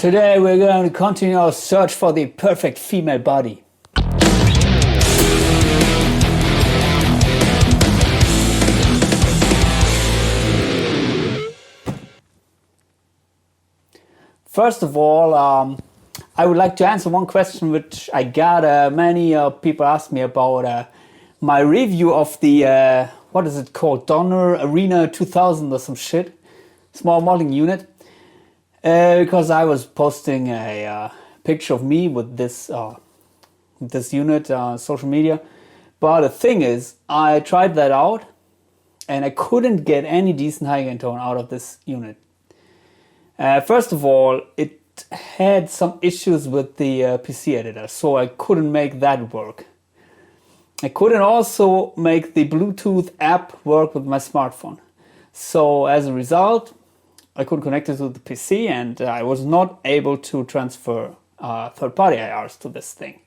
Today we're going to continue our search for the perfect female body. First of all, I would like to answer one question which I got many people ask me about my review of the, what is it called, Donner Arena 2000 or some shit, small modeling unit. Because I was posting a picture of me with this unit on social media. But the thing is, I tried that out and I couldn't get any decent high-gain tone out of this unit. First of all, it had some issues with the PC editor, so I couldn't make that work. I couldn't also make the Bluetooth app work with my smartphone. So as a result, I couldn't connect it to the PC and I was not able to transfer third-party IRs to this thing.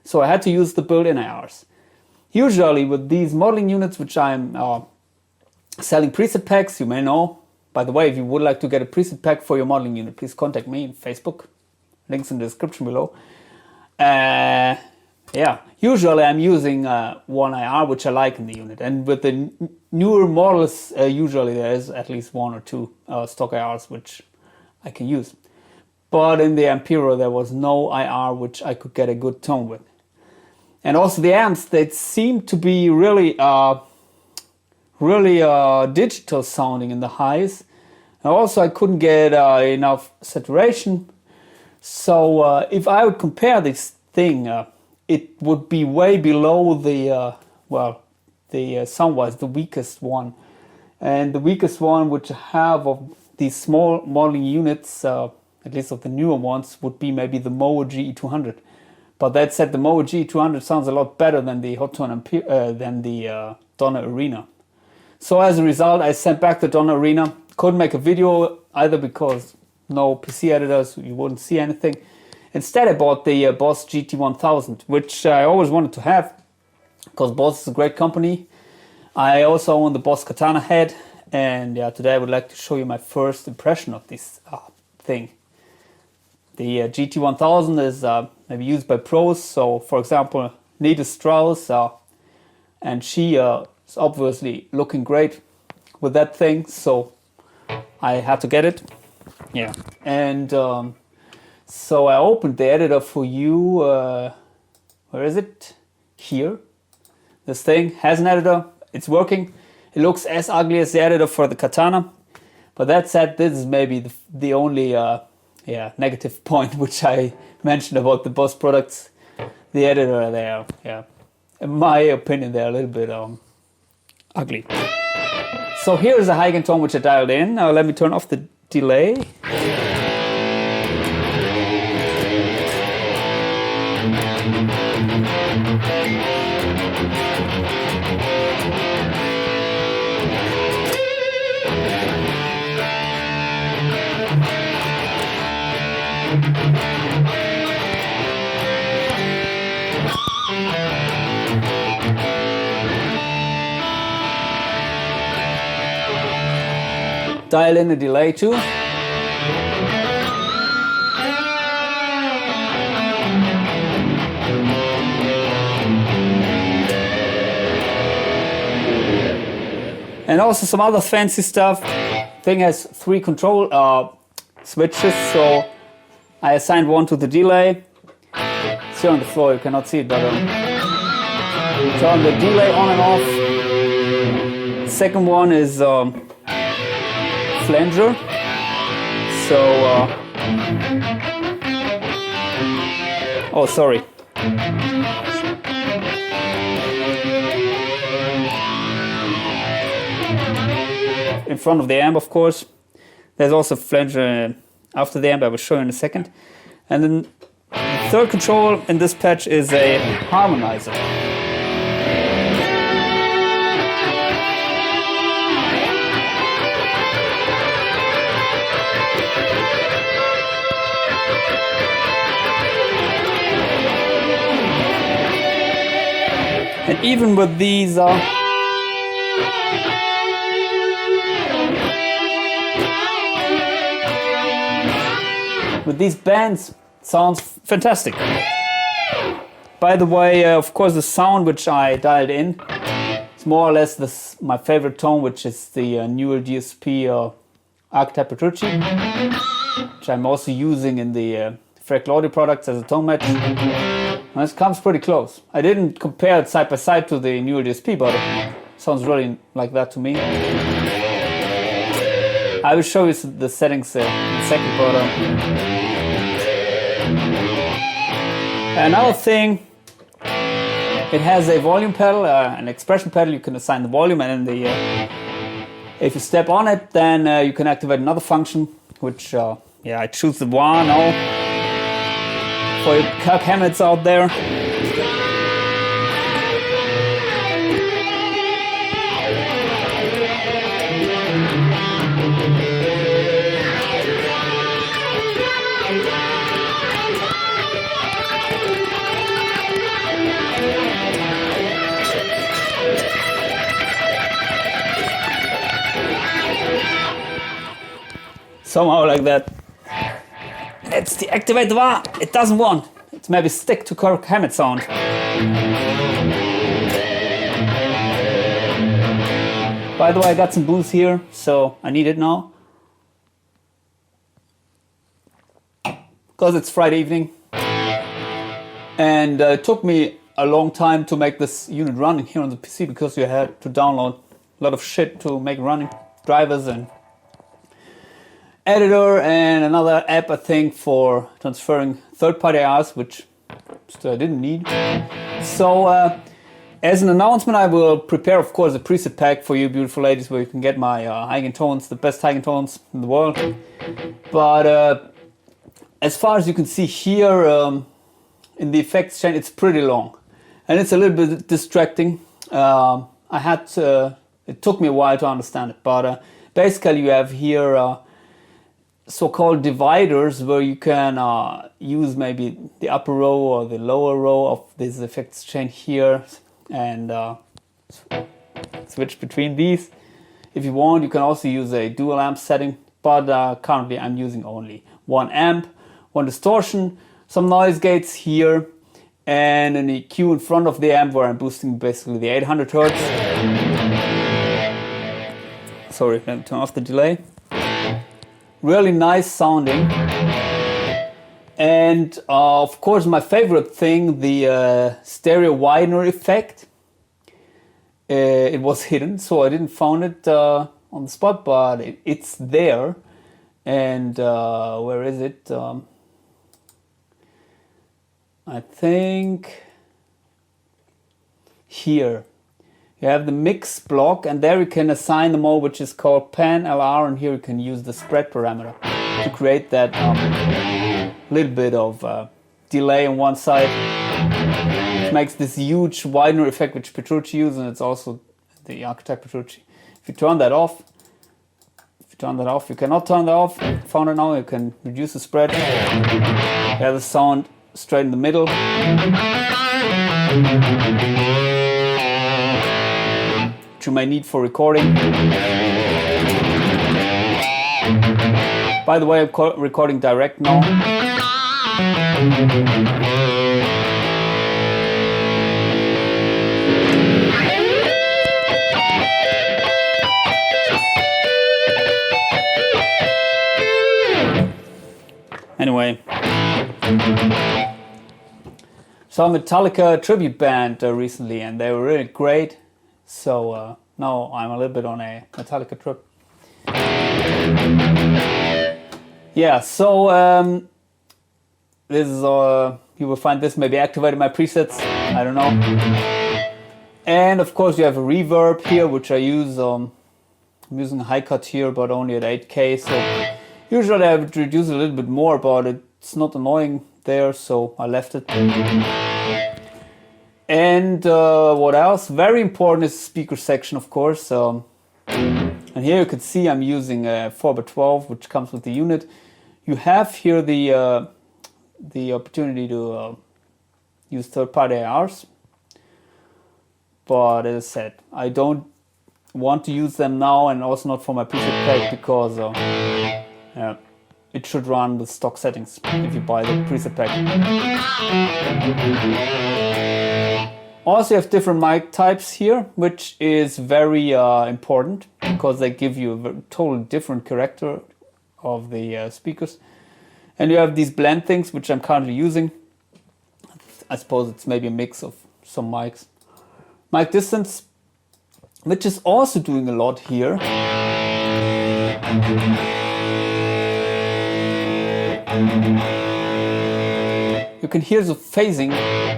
So I had to use the built-in IRs. Usually with these modeling units, which I'm selling preset packs, you may know. By the way, if you would like to get a preset pack for your modeling unit, please contact me on Facebook. Links in the description below. Yeah, usually I'm using one IR, which I like in the unit. And with the newer models, usually there is at least one or two stock IRs, which I can use. But in the Ampero, there was no IR, which I could get a good tone with. And also the amps, they seem to be really, digital sounding in the highs. And also I couldn't get enough saturation. So if I would compare this thing, it would be way below the, the sound-wise, the weakest one. And the weakest one which I have of these small modeling units, at least of the newer ones, would be maybe the Mooer GE200. But that said, the Mooer GE200 sounds a lot better than the Hotone Ampero, than the Donner Arena. So as a result, I sent back the Donner Arena. Couldn't make a video either because no PC editors, you wouldn't see anything. Instead, I bought the Boss GT-1000, which I always wanted to have because Boss is a great company. I also own the Boss Katana head, and yeah, today I would like to show you my first impression of this thing. The GT-1000 is maybe used by pros, so for example, Nita Strauss, and she is obviously looking great with that thing, so I had to get it. Yeah, and so I opened the editor for you. Where is it? Here. This thing has an editor. It's working. It looks as ugly as the editor for the Katana. But that said, this is maybe the only negative point which I mentioned about the Boss products. The editor there, yeah. In my opinion, they're a little bit ugly. So here is a high-gain tone which I dialed in. Now let me turn off the delay. Dial in the delay too. And also some other fancy stuff. Thing has 3 control switches, so I assigned one to the delay. It's here on the floor, you cannot see it, but turn the delay on and off. Second one is flanger. So, oh, sorry. In front of the amp, of course. There's also flanger after the amp, I will show you in a second. And then the third control in this patch is a harmonizer. And even with these with these bands, sounds fantastic. By the way, of course, the sound which I dialed in is more or less my favorite tone, which is the newer DSP archetype Patricia, which I'm also using in the Fractal audio products as a tone match. And this comes pretty close. I didn't compare it side by side to the newer DSP, but it sounds really like that to me. I will show you the settings in a second, but another thing, it has a volume pedal, an expression pedal. You can assign the volume, and then if you step on it, then you can activate another function, which yeah, I choose the one for you cock hammets out there. Somehow like that. Let's deactivate the bar. It doesn't want. It's maybe stick to Kirk Hammett sound. By the way, I got some booze here, so I need it now. Because it's Friday evening. And it took me a long time to make this unit running here on the PC, because you had to download a lot of shit to make it running. Drivers and editor and another app, I think, for transferring third-party IRs, which still I didn't need. So as an announcement, I will prepare, of course, a preset pack for you beautiful ladies, where you can get my high-end tones, the best high-end tones in the world. But as far as you can see here in the effects chain, it's pretty long and it's a little bit distracting. It took me a while to understand it, but basically you have here so-called dividers, where you can use maybe the upper row or the lower row of this effects chain here, and switch between these. If you want, you can also use a dual amp setting, but currently I'm using only one amp, one distortion, some noise gates here, and an EQ in front of the amp, where I'm boosting basically the 800 Hertz. Sorry, let me turn off the delay. Really nice sounding. And of course, my favorite thing, the stereo widener effect. It was hidden, so I didn't find it on the spot, but it's there. And where is it? I think here. You have the mix block, and there you can assign the mode, which is called pan LR, and here you can use the spread parameter to create that little bit of delay on one side. It makes this huge widener effect, which Patricia uses, and it's also the archetype Patricia. If you turn that off, you cannot turn that off. Found it now. You can reduce the spread. You have the sound straight in the middle. Which you may need for recording. By the way, I'm recording direct now. Anyway, saw a Metallica tribute band recently, and they were really great. So now I'm a little bit on a Metallica trip. Yeah, so this is you will find this maybe activated my presets, I don't know. And of course you have a reverb here, which I use. I'm using a high cut here, but only at 8K. So usually I would reduce it a little bit more, but it's not annoying there, so I left it. And what else? Very important is the speaker section, of course. And here you can see I'm using a 4x12, which comes with the unit. You have here the opportunity to use third-party ARs. But as I said, I don't want to use them now, and also not for my preset pack, because yeah, it should run with stock settings if you buy the preset pack. Also, you have different mic types here, which is very important because they give you a totally different character of the speakers. And you have these blend things, which I'm currently using. I suppose it's maybe a mix of some mics. Mic distance, which is also doing a lot here. You can hear the phasing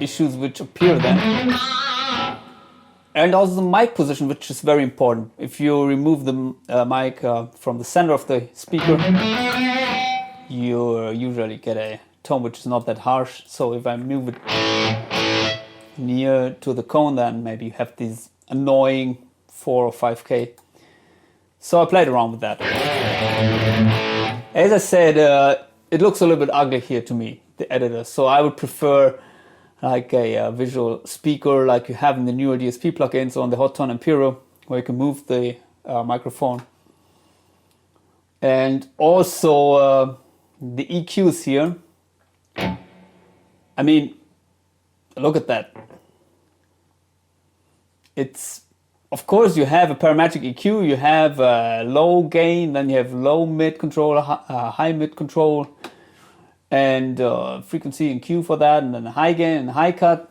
issues which appear then. And also the mic position, which is very important. If you remove the mic from the center of the speaker, you usually get a tone which is not that harsh. So if I move it near to the cone, then maybe you have these annoying 4 or 5K. So I played around with that. As I said, it looks a little bit ugly here to me, the editor. So I would prefer like a visual speaker like you have in the newer DSP plugins on the Hotone Ampero, where you can move the microphone. And also the EQs here. I mean, look at that. It's, of course, you have a parametric EQ, you have low gain, then you have low mid control, high mid control, and frequency and Q for that, and then high gain and high cut.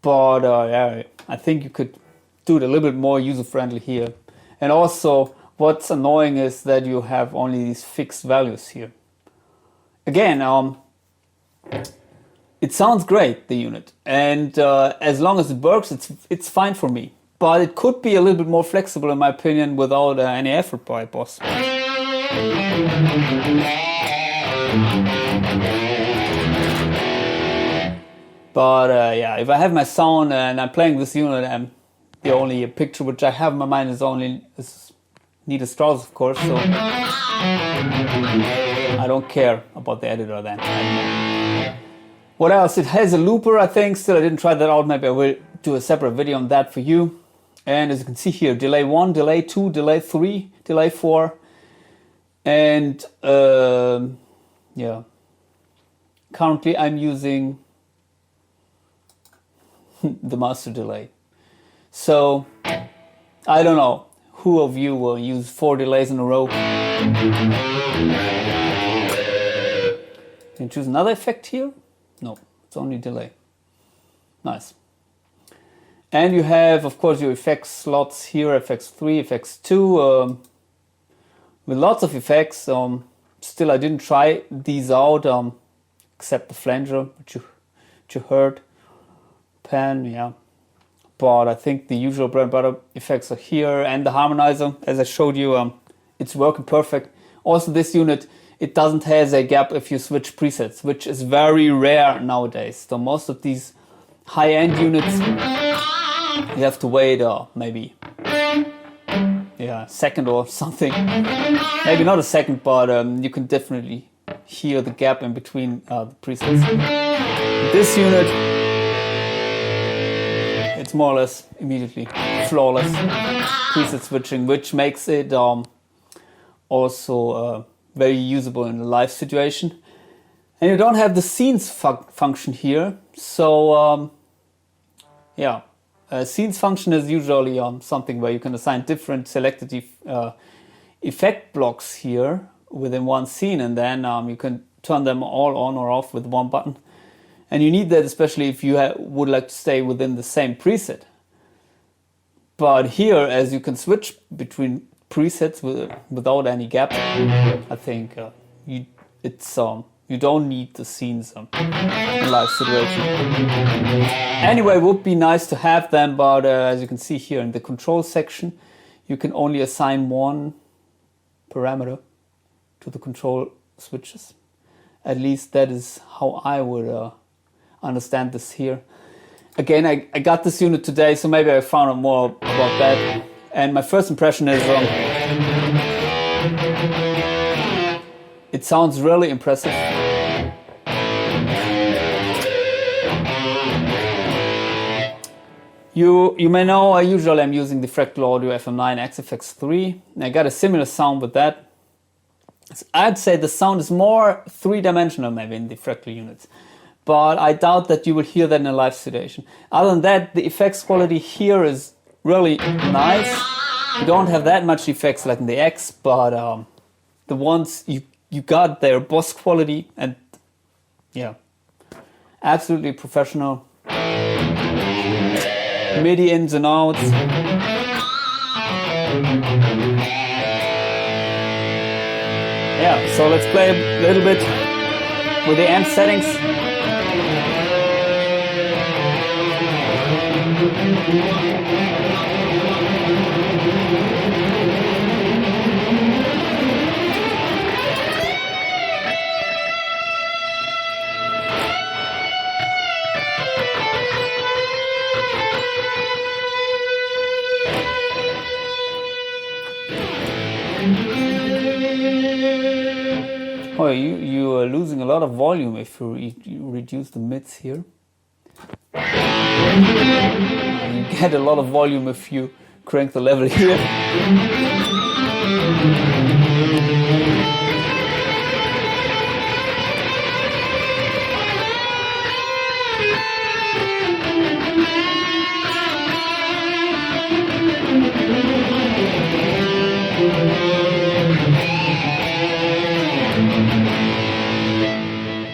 But yeah, I think you could do it a little bit more user friendly here. And also, what's annoying is that you have only these fixed values here. Again, it sounds great, the unit, and as long as it works, it's fine for me. But it could be a little bit more flexible, in my opinion, without any effort by Boss. But yeah, if I have my sound and I'm playing this unit, and the only picture which I have in my mind is Nita Strauss, of course, so I don't care about the editor then. What else? It has a looper, I think. Still, I didn't try that out. Maybe I will do a separate video on that for you. And as you can see here, delay 1, delay 2, delay 3, delay 4. And yeah, currently I'm using the master delay. So I don't know who of you will use 4 delays in a row. Can you choose another effect here? No, it's only delay. Nice. And you have, of course, your effects slots here, FX 3, FX 2, with lots of effects. Still, I didn't try these out, except the flanger, which you heard. Pan, yeah. But I think the usual bread and butter effects are here, and the harmonizer, as I showed you, it's working perfect. Also, this unit, it doesn't have a gap if you switch presets, which is very rare nowadays. So most of these high-end units, you have to wait maybe a second or something. Maybe not a second, but you can definitely hear the gap in between the presets. This unit, it's more or less immediately flawless preset switching, which makes it also very usable in a live situation. And you don't have the scenes function here, so yeah. Scenes function is usually something where you can assign different selected effect blocks here within one scene, and then you can turn them all on or off with one button. And you need that especially if you would like to stay within the same preset. But here, as you can switch between presets without any gap, I think you don't need the scenes in live situation. Anyway, it would be nice to have them, but as you can see here in the control section, you can only assign one parameter to the control switches. At least that is how I would understand this here. Again, I got this unit today, so maybe I found out more about that. And my first impression is it sounds really impressive. You may know I usually am using the Fractal Audio FM9 AxeFx III. I got a similar sound with that. I'd say the sound is more three-dimensional maybe in the Fractal units. But I doubt that you will hear that in a live situation. Other than that, the effects quality here is really nice. You don't have that much effects like in the X, but the ones you got there, boss quality, and yeah, absolutely professional. MIDI ins and outs. Yeah, so let's play a little bit with the amp settings. Oh, you are losing a lot of volume if you reduce the mids here. You get a lot of volume if you crank the level here.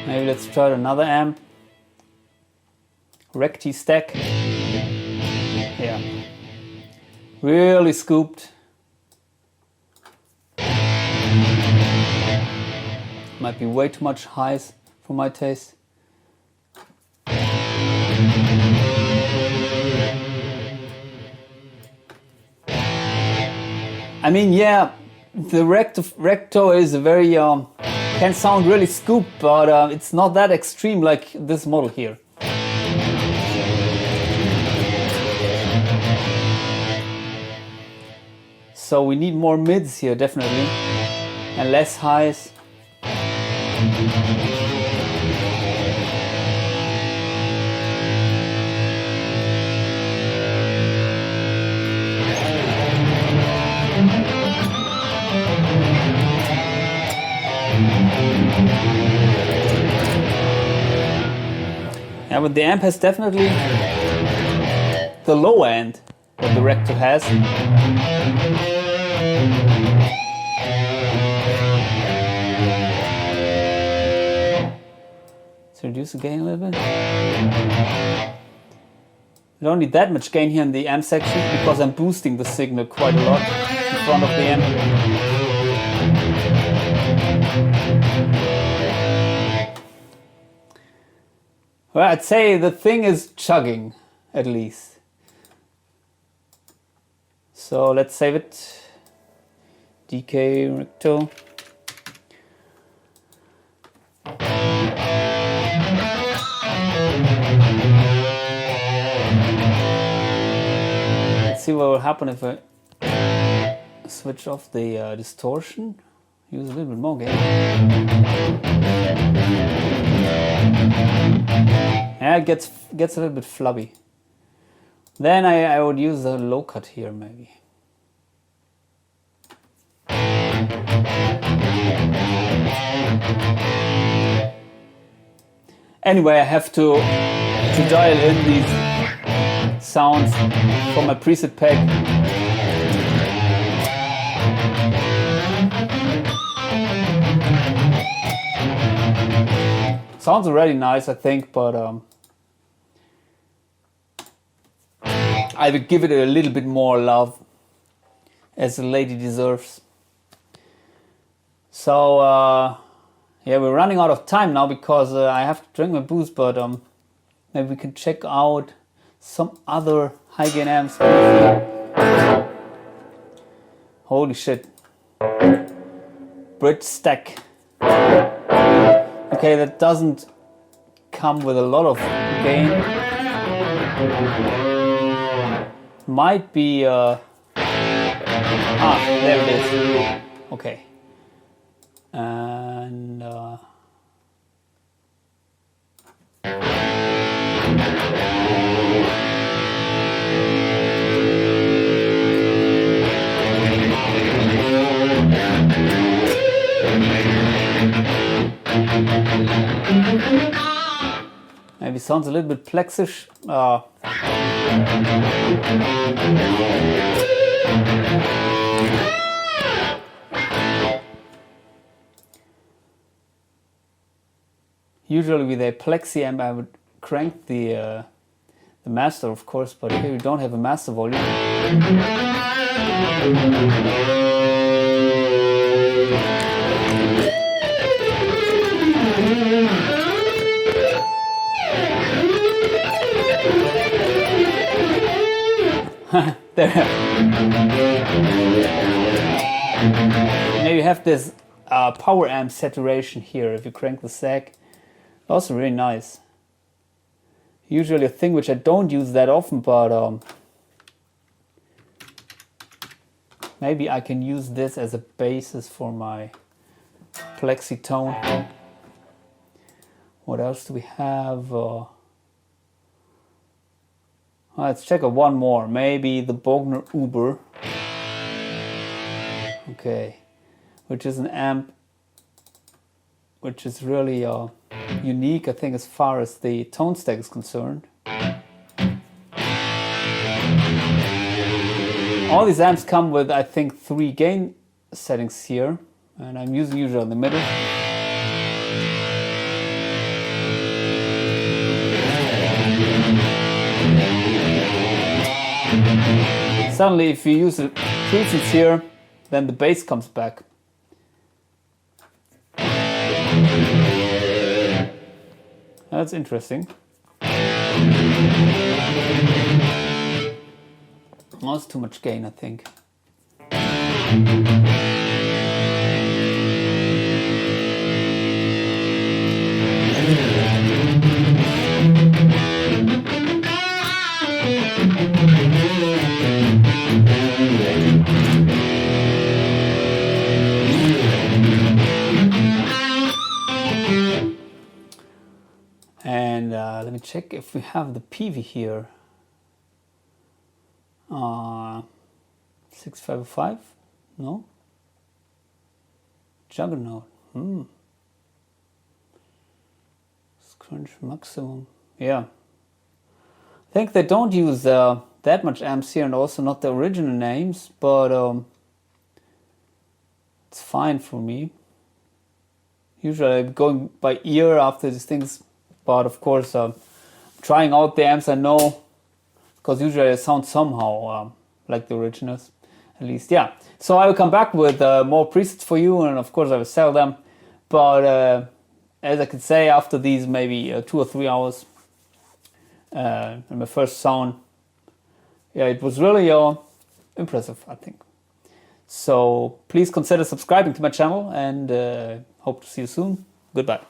Maybe let's try another amp. Recti stack. Yeah. Really scooped. Might be way too much highs for my taste. I mean, yeah, the recto is a very can sound really scooped, but it's not that extreme like this model here. So we need more mids here, definitely, and less highs. Yeah, but the amp has definitely the low end that the recto has. Let's reduce the gain a little bit. I don't need that much gain here in the amp section because I'm boosting the signal quite a lot in front of the amp. Well, I'd say the thing is chugging, at least. So let's save it. DK recto. Let's see what will happen if I switch off the distortion. Use a little bit more gain. Yeah, it gets a little bit flubby. Then I would use a low cut here, maybe. Anyway, I have to dial in these sounds from my preset pack. Sounds already nice, I think, but I will give it a little bit more love, as the lady deserves. So yeah, we're running out of time now because I have to drink my booze, but maybe we can check out some other high gain amps. Holy shit. Bridge stack. Okay, that doesn't come with a lot of gain. Might be there it is. Okay. And Maybe sounds a little bit plexish. Usually with a plexi amp I would crank the master, of course, but here we don't have a master volume. There. Now you have this power amp saturation here if you crank the sag. Also really nice. Usually a thing which I don't use that often, but maybe I can use this as a basis for my plexi tone. What else do we have? Let's check out one more. Maybe the Bogner Uber. Okay, which is an amp which is really unique, I think, as far as the tone stack is concerned. All these amps come with, I think, 3 gain settings here, and I'm using usually in the middle. Suddenly, if you use the presets here, then the bass comes back. That's interesting. Oh, it's too much gain, I think. And let me check if we have the PV here. 6505? No? Juggernaut. Scrunch maximum. Yeah. I think they don't use that much amps here, and also not the original names, but it's fine for me. Usually I'm going by ear after these things, but of course trying out the amps I know, because usually they sound somehow like the originals, at least. Yeah, so I will come back with more presets for you, and of course I will sell them, but as I could say, after these maybe 2 or 3 hours and my first sound, yeah, it was really impressive, I think. So please consider subscribing to my channel, and hope to see you soon. Goodbye.